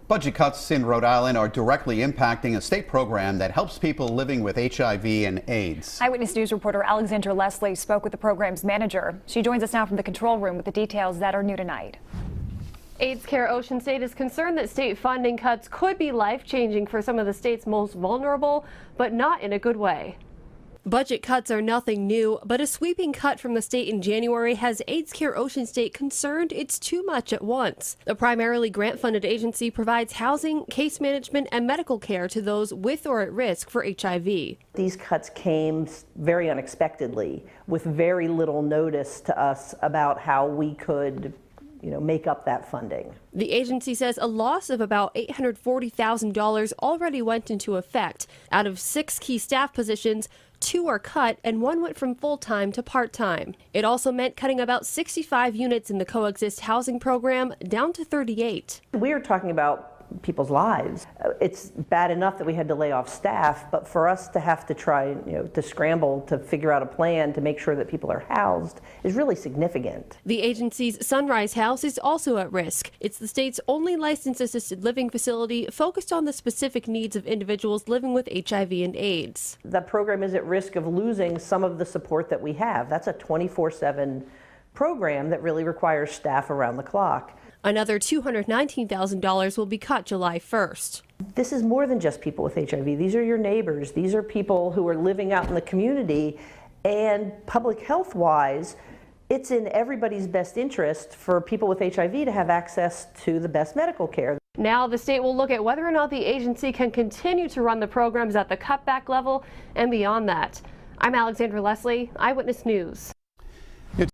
Budget cuts in Rhode Island are directly impacting a state program that helps people living with HIV and AIDS. Eyewitness News reporter Alexandra Leslie spoke with the program's manager. She joins us now from the control room with the details that are new tonight. AIDS Care Ocean State is concerned that state funding cuts could be life-changing for some of the state's most vulnerable, but not in a good way. Budget cuts are nothing new, but a sweeping cut from the state in January has AIDS Care Ocean State concerned it's too much at once. The primarily grant-funded agency provides housing, case management, and medical care to those with or at risk for HIV. These cuts came very unexpectedly, with very little notice to us about how we could make up that funding. The agency says a loss of about $840,000 already went into effect. Out of 6 key staff positions, 2 are cut and 1 went from full-time to part-time. It also meant cutting about 65 units in the Coexist housing program down to 38. We are talking about people's lives. It's bad enough that we had to lay off staff, but for us to have to try, to scramble to figure out a plan to make sure that people are housed is really significant. The agency's Sunrise House is also at risk. It's the state's only licensed assisted living facility focused on the specific needs of individuals living with HIV and AIDS. The program is at risk of losing some of the support that we have. That's a 24/7 program that really requires staff around the clock. Another $219,000 will be cut July 1st. This is more than just people with HIV. These are your neighbors. These are people who are living out in the community, and public health wise, it's in everybody's best interest for people with HIV to have access to the best medical care. Now the state will look at whether or not the agency can continue to run the programs at the cutback level and beyond that. I'm Alexandra Leslie, Eyewitness News.